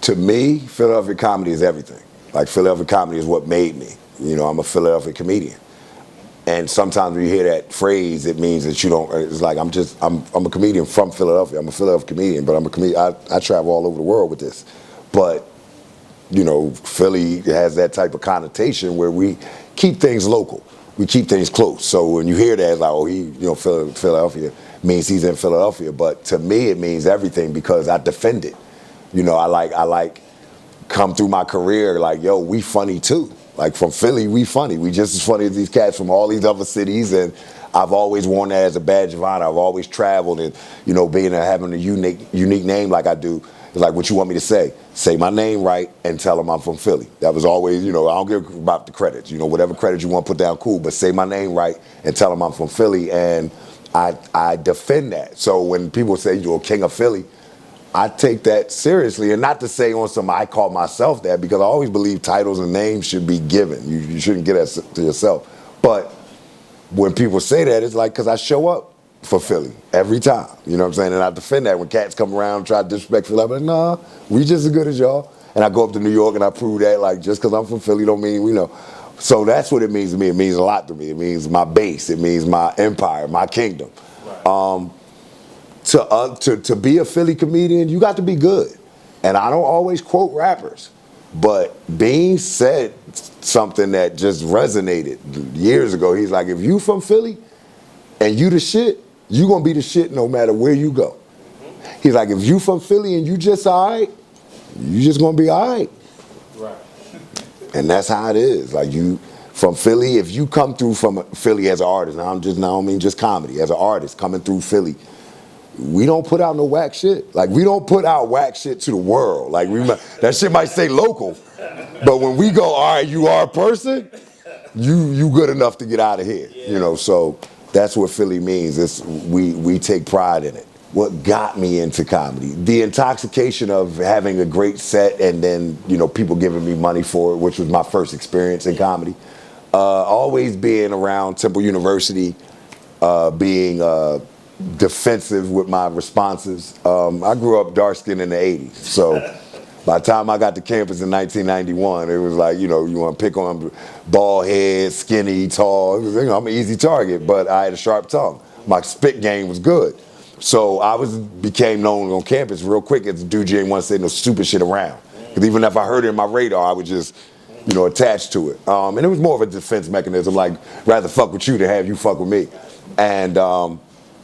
To me, Philadelphia comedy is everything. Like, Philadelphia comedy is what made me. You know, I'm a Philadelphia comedian. And sometimes when you hear that phrase, it means that you don't, it's like, I'm a comedian from Philadelphia. I'm a Philadelphia comedian, but I'm a comedian. I travel all over the world with this. But, you know, Philly has that type of connotation where we keep things local. We keep things close. So when you hear that, it's like, oh, Philadelphia means he's in Philadelphia. But to me, it means everything because I defend it. You know, I like come through my career like, yo, we funny too. Like, from Philly, we funny. We just as funny as these cats from all these other cities, and I've always worn that as a badge of honor. I've always traveled, and, you know, having a unique name like I do, it's like, what you want me to say? Say my name right and tell them I'm from Philly. That was always, you know, I don't give about the credits. You know, whatever credits you want to put down, cool, but say my name right and tell them I'm from Philly, and I defend that. So when people say you're a king of Philly, I take that seriously, and not to say on some I call myself that, because I always believe titles and names should be given. You shouldn't get that to yourself. But when people say that, it's like, because I show up for Philly every time. You know what I'm saying? And I defend that when cats come around and try to disrespect Philly. I'm like, nah, we just as good as y'all. And I go up to New York and I prove that, like, just because I'm from Philly don't mean, you know. So that's what it means to me. It means a lot to me. It means my base. It means my empire, my kingdom. Right. To be a Philly comedian, you got to be good. And I don't always quote rappers, but Bean said something that just resonated years ago. He's like, if you from Philly and you the shit, you gonna be the shit no matter where you go. He's like, if you from Philly and you just all right, you just gonna be all right. Right. And that's how it is. Like, you from Philly, if you come through from Philly as an artist, now I don't mean just comedy, as an artist coming through Philly, we don't put out no whack shit. Like, we don't put out whack shit to the world. Like, that shit might stay local, but when we go, all right, you are a person, you good enough to get out of here. Yeah. You know, so that's what Philly means. We take pride in it. What got me into comedy? The intoxication of having a great set and then, you know, people giving me money for it, which was my first experience in comedy. Always being around Temple University, being defensive with my responses. I grew up dark-skinned in the 80s, so by the time I got to campus in 1991, it was like, you know, you want to pick on bald head, skinny, tall. You know, I'm an easy target, but I had a sharp tongue. My spit game was good. So I became known on campus real quick as a dude you ain't want to say no stupid shit around. Because even if I heard it in my radar, I would just, you know, attach to it. And it was more of a defense mechanism, like, rather fuck with you than have you fuck with me. And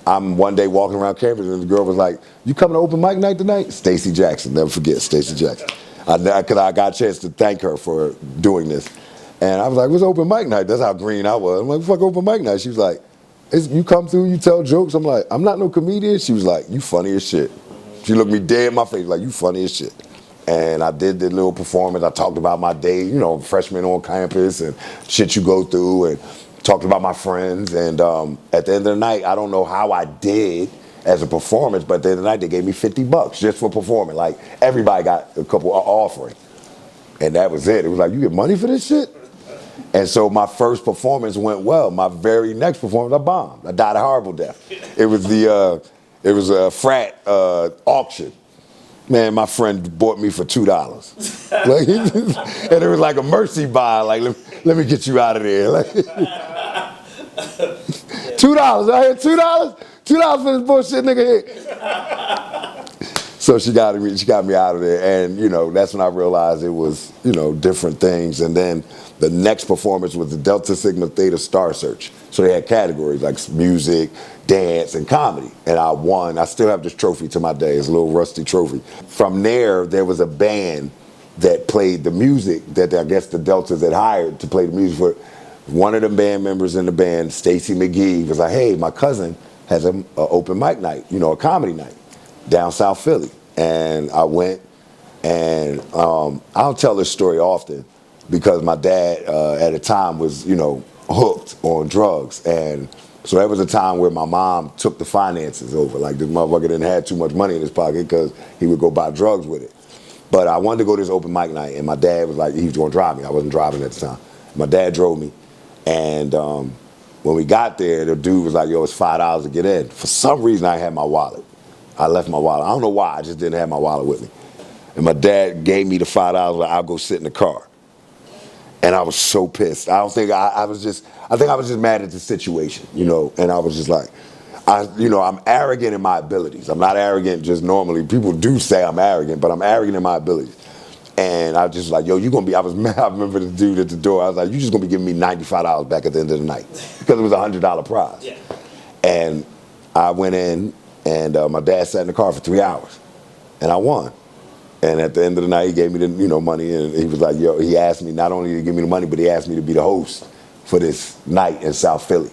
I'm one day walking around campus and the girl was like, you coming to open mic night tonight? Stacey Jackson, never forget Stacey Jackson. Because I got a chance to thank her for doing this. And I was like, what's open mic night? That's how green I was. I'm like, fuck open mic night. She was like, you come through, you tell jokes? I'm like, I'm not no comedian. She was like, you funny as shit. She looked me dead in my face like, you funny as shit. And I did the little performance. I talked about my day, you know, freshman on campus and shit you go through, and talked about my friends. And at the end of the night, I don't know how I did as a performance, but at the end of the night, they gave me $50 just for performing. Like, everybody got a couple offering. And that was it. It was like, you get money for this shit? And so my first performance went well. My very next performance, I bombed. I died a horrible death. It was a frat auction. Man, my friend bought me for $2. Like, and it was like a mercy buy. Like, let me get you out of there. Like, $2. I had $2. $2 for this bullshit nigga here. So she got me out of there, and, you know, that's when I realized it was, you know, different things. And then the next performance was the Delta Sigma Theta Star Search. So they had categories like music, dance, and comedy. And I won. I still have this trophy to my day. It's a little rusty trophy. From there was a band that played the music that I guess the Deltas had hired to play the music for. One of the band members in the band, Stacy McGee, was like, hey, my cousin has an open mic night, you know, a comedy night down South Philly. And I went, and I don't tell this story often because my dad at the time was, you know, hooked on drugs. And so that was a time where my mom took the finances over. Like, this motherfucker didn't have too much money in his pocket because he would go buy drugs with it. But I wanted to go to this open mic night, and my dad was like, he was going to drive me. I wasn't driving at the time. My dad drove me, and when we got there, the dude was like, yo, it's $5 to get in. For some reason, I had my wallet. I left my wallet. I don't know why, I just didn't have my wallet with me. And my dad gave me the $5, like, I'll go sit in the car. And I was so pissed. I don't think I was just, I think I was just mad at the situation, you know, and I was just like, I'm arrogant in my abilities. I'm not arrogant just normally. People do say I'm arrogant, but I'm arrogant in my abilities. And I was just like, yo, you gonna be, I was mad. I remember the dude at the door. I was like, you just gonna be giving me $95 back at the end of the night. Because it was a $100 prize. Yeah. And I went in, and my dad sat in the car for 3 hours. And I won. And at the end of the night, he gave me the money, and he was like, yo, he asked me not only to give me the money, but he asked me to be the host for this night in South Philly.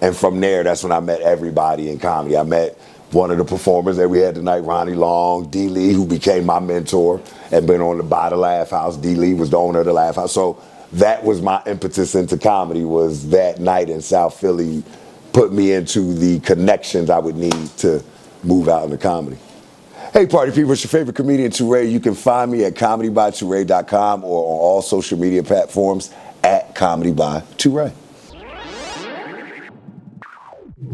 And from there, that's when I met everybody in comedy. I met one of the performers that we had tonight, Ronnie Long, D. Lee, who became my mentor and been on the Buy the Laugh House. D. Lee was the owner of the Laugh House. So that was my impetus into comedy, was that night in South Philly put me into the connections I would need to move out into comedy. Hey, party people, it's your favorite comedian, Tu Rae. You can find me at comedybyturae.com or on all social media platforms at comedybyturae.